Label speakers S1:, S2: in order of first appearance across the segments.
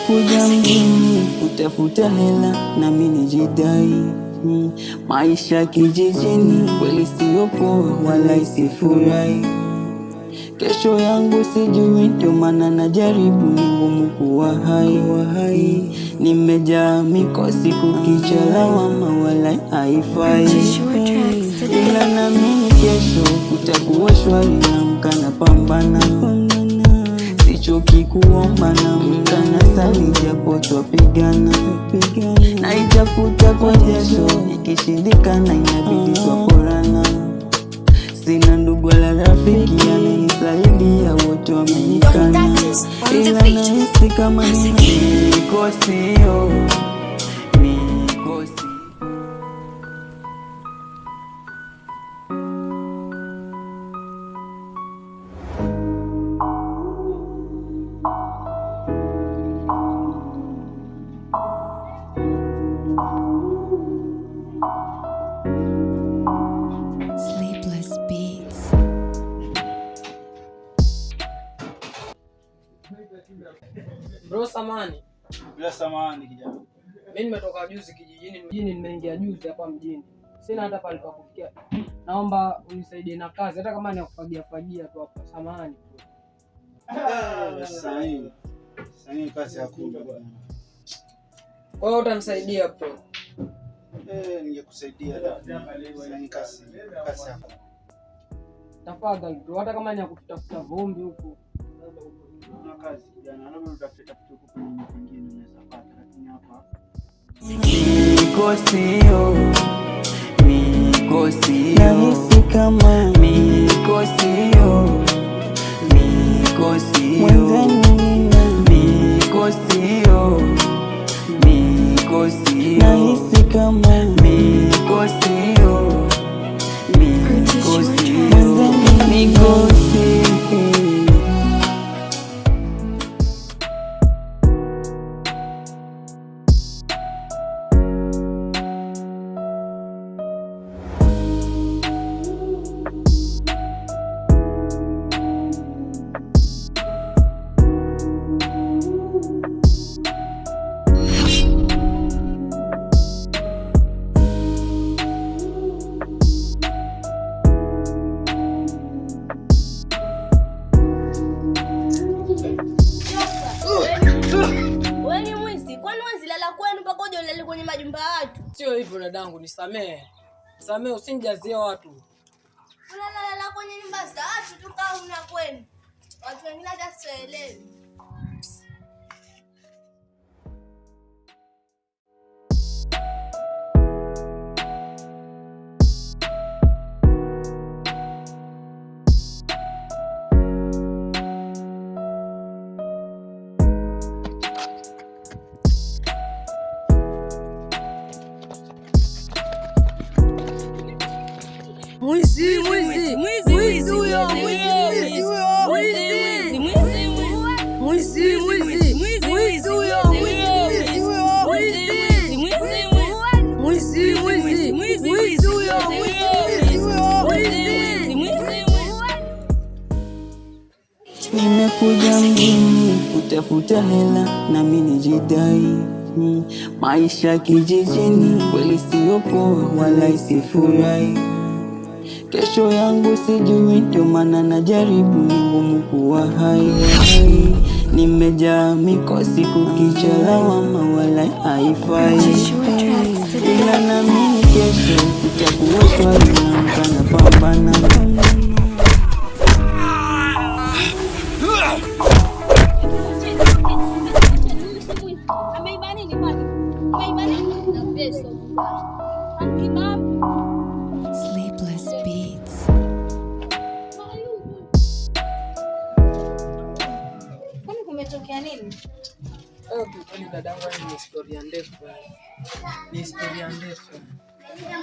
S1: Nimekuja mjini kutafuta hela na mimi nijidai. Maisha kijijini kweli sio poa, wala isifurahi. Kesho yangu sijui, ndio maana najaribu, ni ngumu kuwa hai. Nimejaa mikosi kukicha lawama, wala haifai. Ila naamini kesho kutakuwa shwari, naamka napambana. Sichoki kuomba, naamka nasali japo twapigana. Naitafuta kwa jasho, ikishindikana inabidi twaporana. Sina ndugu wala rafiki anayenisaidia, wote wamenikana. Ila nahisi kama mikosi.
S2: Bro, samani.
S3: Bila samani kijana.
S2: Mimi nimetoka juzi kijijini, nimeingia juzi hapa mjini. Sina hata pale pa kufikia. Naomba unisaidie na kazi, hata kama ni ya kufagia tu hapa. Samani.
S3: Sasa hii kazi hakuna bwana.
S2: Kwa hiyo utanisaidia bro?
S3: Ningekusaidia lakini kazi hakuna.
S2: Tafadhali bro, hata kama ni ya kutafuta vumbi huko.
S3: Kuna kazi jana, labda utafute huko kwenye nyingine unaweza pata, lakini hapa
S1: mikosi. Nahisi kama mikosi. Nahisi kama mikosi.
S4: Kwenye majumba ya watu.
S2: Sio hivyo dadangu, nisamee. Samee, usinijazie watu.
S4: Unalala kwenye nyumba za watu tu kama una kwenu. Watu wengine hata sielewi.
S5: Mwizi huyo,
S1: Nimekuja mjini kutafuta hela na mimi nijidai. Maisha kijijini kweli sio poa, wala isifurahi. Kesho yangu sijui, ndio maana najaribu, ni ngumu kuwa hai. Nimejaa mikosi kukicha lawama, wala haifai. Ila naamini kesho kutakuwa shwari, naamka napambana.
S4: Kumetokea nini?
S2: Dadangu, ni historia ndefu. Ni historia ndefu.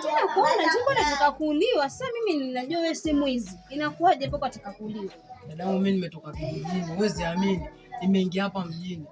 S4: Tena kuona jumba nataka kuuliwa. Sasa mimi ninajua wewe si mwizi. Inakuwaje hapo nataka kuuliwa?
S2: Dadangu, mimi nimetoka kijijini. Huwezi amini. Nimeingia hapa mjini.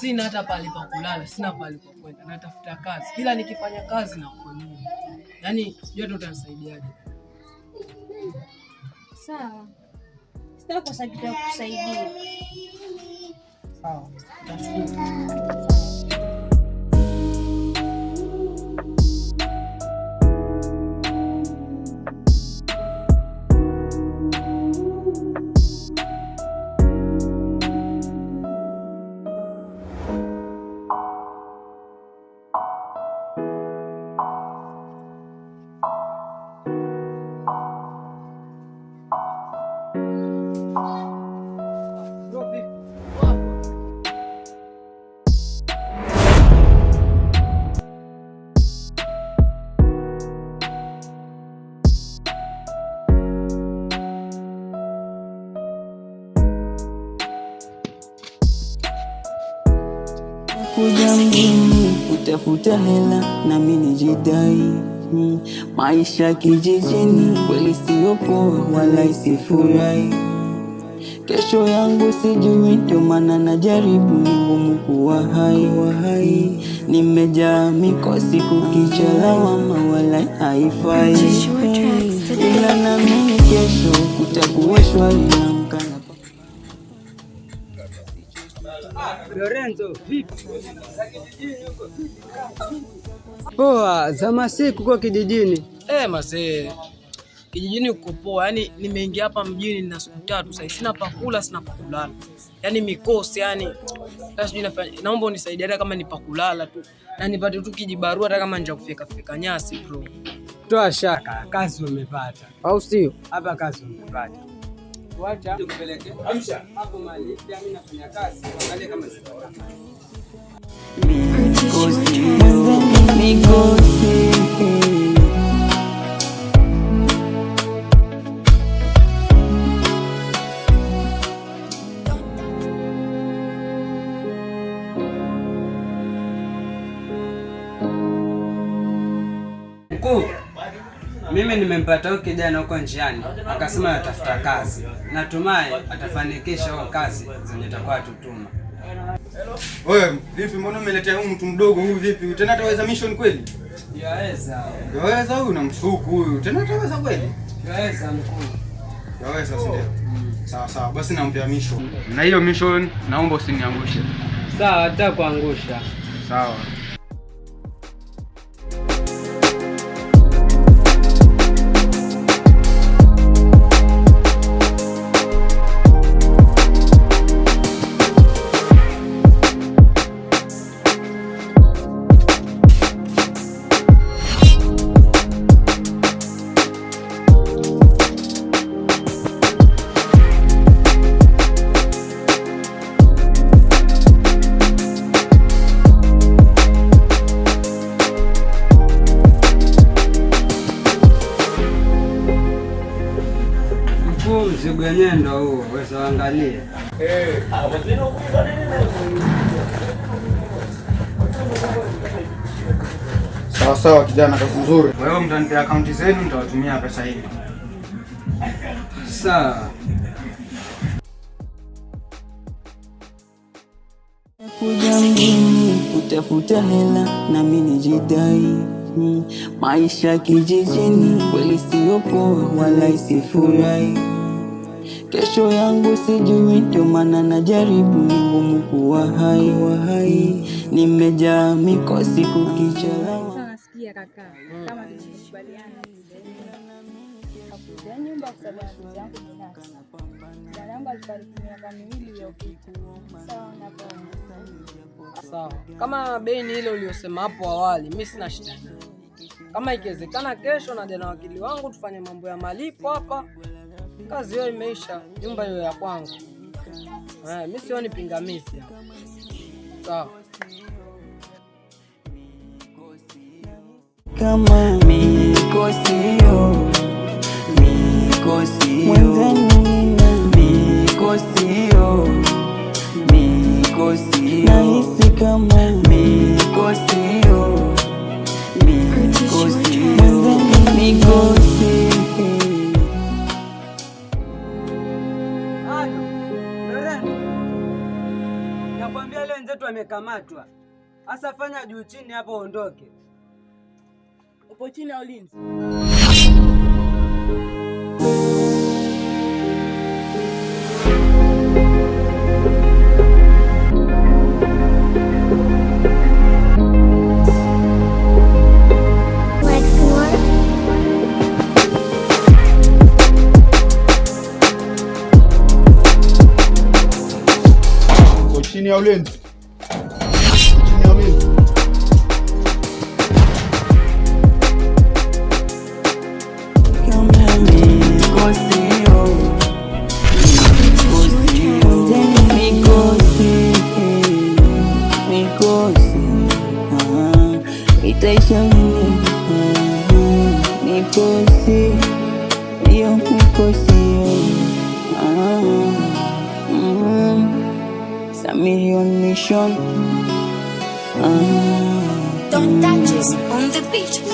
S2: Sina hata pale pa kulala, sina pale pa kwenda. Natafuta kazi. Kila nikifanya kazi na kuonia. Yaani, yote utanisaidiaje?
S4: Sawa. Sitaki kusaidia.
S2: Sawa. Nashukuru.
S1: Kuja mjini kutafuta hela na mimi nijidai. Maisha kijijini kweli sio poa, wala isifurahi. Kesho yangu sijui, ndio maana najaribu, ni ngumu kuwa hai. Nimejaa mikosi kukicha lawama, wala haifai. Ila naamini kesho kutakuwa shwari na mkana.
S5: Lorenzo, vipi? Poa, za masiku kwa kijijini.
S2: Masee. Kijijini uko poa. Yaani nimeingia hapa mjini na siku 3 sasa. Sina pakula, sina pakulala. Yaani mikosi, yaani sasa sijui nafanya. Naomba unisaidie hata kama ni pakulala tu. Na nipate tu kijibarua hata kama nje kufika nyasi bro.
S5: Toa shaka, kazi umepata. Au sio? Hapa kazi umepata. Wacha tukupeleke. Amsha. Hapo mali, mimi nafanya kazi, angalia kama sipata. Mkuu, mimi nimempata huyo kijana huko njiani, akasema atafuta kazi. Natumai atafanikisha hiyo kazi zenye atakuwa tutuma.
S3: Wewe vipi, mbona umeletea huyu mtu mdogo huyu vipi? Tena ataweza mission kweli?
S5: Yaweza.
S3: Yaweza huyu, namshuku huyu. Tena ataweza kweli?
S5: Yaweza mkuu.
S3: Yaweza, si ndio? Sawa, basi nampea mission. Na hiyo mission naomba usiniangushe.
S5: Sawa, hatakuangusha.
S3: Sawa.
S5: Mzigo wenyewe ndio huo, wewe angalia.
S3: Sawa kijana, kazi nzuri. Wewe mtanipea akaunti zenu, nitawatumia pesa hii.
S5: Sawa.
S1: Kuja mjini kutafuta hela na mimi nijidai. Maisha kijijini kweli sio poa, wala isifurahi. Kesho yangu sijui, ndio maana najaribu, ni ngumu kuwa hai. Nimejaa mikosi kukicha lawama.
S4: Nasikia kaka, kama tulikubaliana hapo nyumba kwa sababu yangu binafsi. Bwana yangu alifariki miaka 2 iliyopita.
S2: Sawa. Kama bei ni ile uliyosema hapo awali, mimi sina shida. Kama ikiwezekana kesho naja na wakili wangu tufanye mambo ya malipo hapa. Kazi hiyo imeisha, nyumba hiyo ya kwangu. Mimi sioni pingamizi. Sawa.
S1: Kama mikosio mwenzangu, mikosio nahisi kama mikosio
S5: Nakwambia leo wenzetu wamekamatwa. Sasa fanya juu chini hapo ondoke.
S2: Upo chini ya ulinzi.
S3: chini ya ulinzi. Chini ya ulinzi.
S1: Itaisha mikosi hiyo Samirion mission.
S6: Don't touch us on the beach.